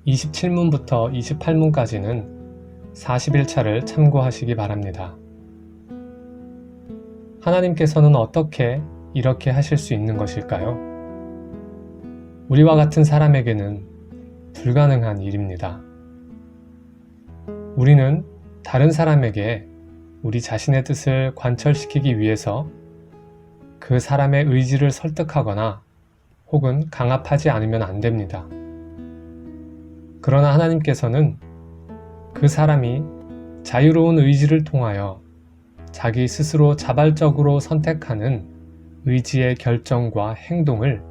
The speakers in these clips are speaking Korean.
27문부터 28문까지는 41차를 참고하시기 바랍니다. 하나님께서는 어떻게 이렇게 하실 수 있는 것일까요? 우리와 같은 사람에게는 불가능한 일입니다. 우리는 다른 사람에게 우리 자신의 뜻을 관철시키기 위해서 그 사람의 의지를 설득하거나 혹은 강압하지 않으면 안 됩니다. 그러나 하나님께서는 그 사람이 자유로운 의지를 통하여 자기 스스로 자발적으로 선택하는 의지의 결정과 행동을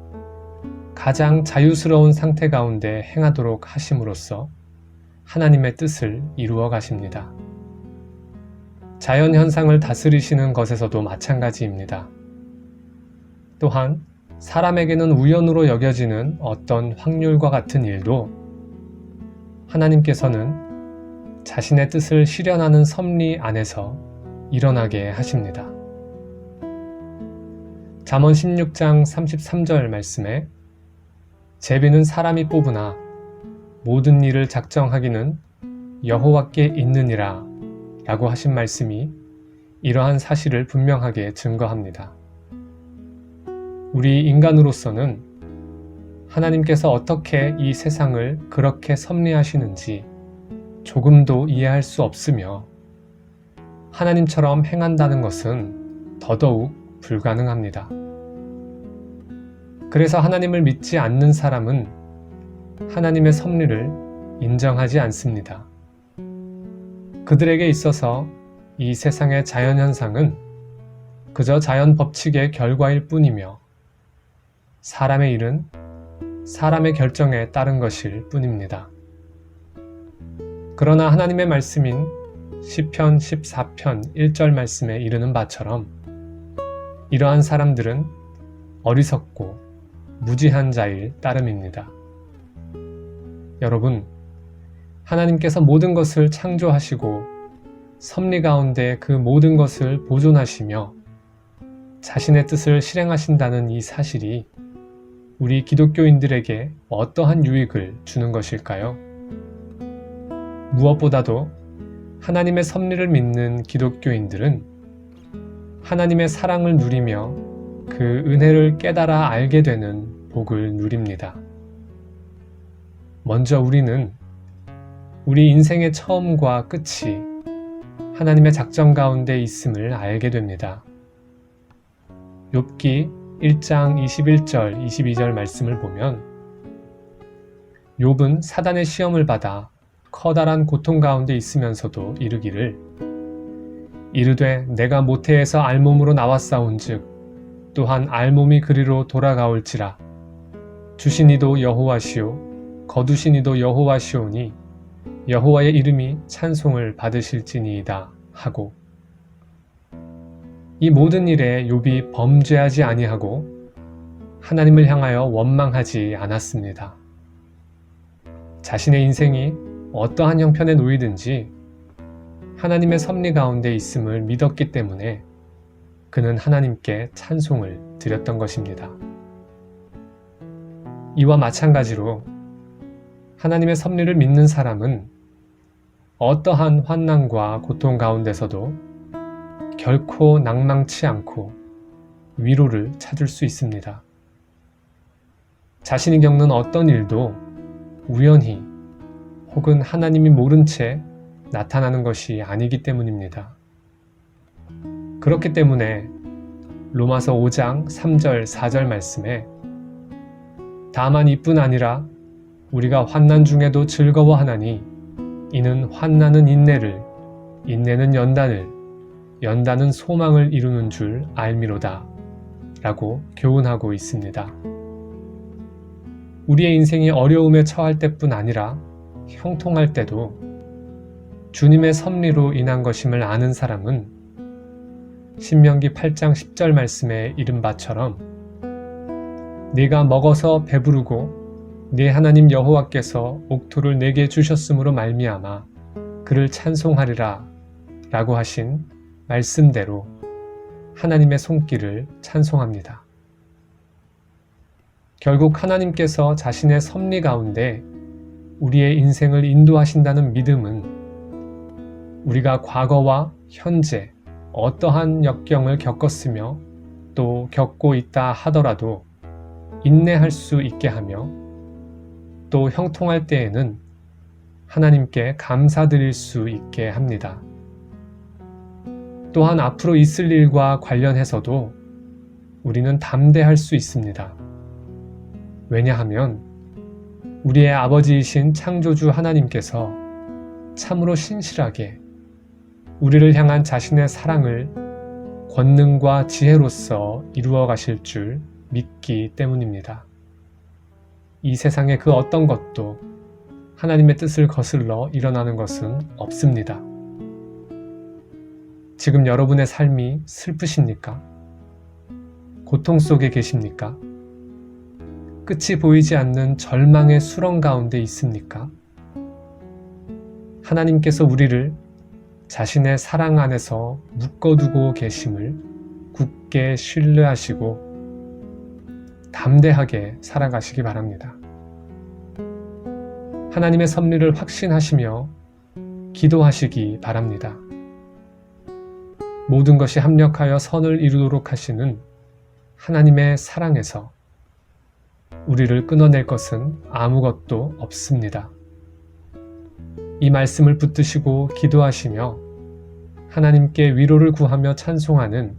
가장 자유스러운 상태 가운데 행하도록 하심으로써 하나님의 뜻을 이루어 가십니다. 자연 현상을 다스리시는 것에서도 마찬가지입니다. 또한 사람에게는 우연으로 여겨지는 어떤 확률과 같은 일도 하나님께서는 자신의 뜻을 실현하는 섭리 안에서 일어나게 하십니다. 잠언 16장 33절 말씀에 제비는 사람이 뽑으나 모든 일을 작정하기는 여호와께 있느니라 라고 하신 말씀이 이러한 사실을 분명하게 증거합니다. 우리 인간으로서는 하나님께서 어떻게 이 세상을 그렇게 섭리하시는지 조금도 이해할 수 없으며 하나님처럼 행한다는 것은 더더욱 불가능합니다. 그래서 하나님을 믿지 않는 사람은 하나님의 섭리를 인정하지 않습니다. 그들에게 있어서 이 세상의 자연현상은 그저 자연 법칙의 결과일 뿐이며 사람의 일은 사람의 결정에 따른 것일 뿐입니다. 그러나 하나님의 말씀인 시편 14편 1절 말씀에 이르는 바처럼 이러한 사람들은 어리석고 무지한 자일 따름입니다. 여러분, 하나님께서 모든 것을 창조하시고 섭리 가운데 그 모든 것을 보존하시며 자신의 뜻을 실행하신다는 이 사실이 우리 기독교인들에게 어떠한 유익을 주는 것일까요? 무엇보다도 하나님의 섭리를 믿는 기독교인들은 하나님의 사랑을 누리며 그 은혜를 깨달아 알게 되는 복을 누립니다. 먼저 우리는 우리 인생의 처음과 끝이 하나님의 작정 가운데 있음을 알게 됩니다. 욥기 1장 21절 22절 말씀을 보면 욥은 사단의 시험을 받아 커다란 고통 가운데 있으면서도 이르기를 이르되 내가 모태에서 알몸으로 나왔사온즉 또한 알몸이 그리로 돌아가올지라 주신 이도 여호와시오 거두신 이도 여호와시오니 여호와의 이름이 찬송을 받으실지니이다 하고 이 모든 일에 욥이 범죄하지 아니하고 하나님을 향하여 원망하지 않았습니다. 자신의 인생이 어떠한 형편에 놓이든지 하나님의 섭리 가운데 있음을 믿었기 때문에 그는 하나님께 찬송을 드렸던 것입니다. 이와 마찬가지로 하나님의 섭리를 믿는 사람은 어떠한 환난과 고통 가운데서도 결코 낭망치 않고 위로를 찾을 수 있습니다. 자신이 겪는 어떤 일도 우연히 혹은 하나님이 모른 채 나타나는 것이 아니기 때문입니다. 그렇기 때문에 로마서 5장 3절 4절 말씀에 다만 이뿐 아니라 우리가 환난 중에도 즐거워하나니 이는 환난은 인내를 인내는 연단을 연단은 소망을 이루는 줄 알미로다 라고 교훈하고 있습니다. 우리의 인생이 어려움에 처할 때뿐 아니라 형통할 때도 주님의 섭리로 인한 것임을 아는 사람은 신명기 8장 10절 말씀에 이른 바처럼 네가 먹어서 배부르고 네 하나님 여호와께서 옥토를 내게 주셨으므로 말미암아 그를 찬송하리라 라고 하신 말씀대로 하나님의 손길을 찬송합니다. 결국 하나님께서 자신의 섭리 가운데 우리의 인생을 인도하신다는 믿음은 우리가 과거와 현재 어떠한 역경을 겪었으며 또 겪고 있다 하더라도 인내할 수 있게 하며 또 형통할 때에는 하나님께 감사드릴 수 있게 합니다. 또한 앞으로 있을 일과 관련해서도 우리는 담대할 수 있습니다. 왜냐하면 우리의 아버지이신 창조주 하나님께서 참으로 신실하게 우리를 향한 자신의 사랑을 권능과 지혜로서 이루어 가실 줄 믿기 때문입니다. 이 세상의 그 어떤 것도 하나님의 뜻을 거슬러 일어나는 것은 없습니다. 지금 여러분의 삶이 슬프십니까? 고통 속에 계십니까? 끝이 보이지 않는 절망의 수렁 가운데 있습니까? 하나님께서 우리를 자신의 사랑 안에서 묶어두고 계심을 굳게 신뢰하시고 담대하게 살아가시기 바랍니다. 하나님의 섭리를 확신하시며 기도하시기 바랍니다. 모든 것이 합력하여 선을 이루도록 하시는 하나님의 사랑에서 우리를 끊어낼 것은 아무것도 없습니다. 이 말씀을 붙드시고 기도하시며 하나님께 위로를 구하며 찬송하는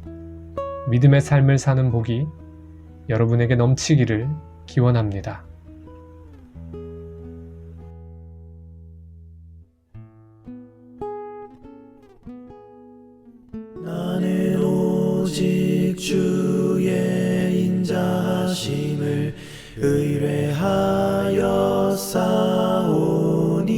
믿음의 삶을 사는 복이 여러분에게 넘치기를 기원합니다. 나는 오직 주의 인자하심을 의뢰하여 싸우니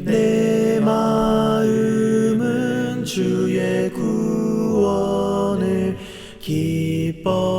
내 마음은 주의 구원을 기뻐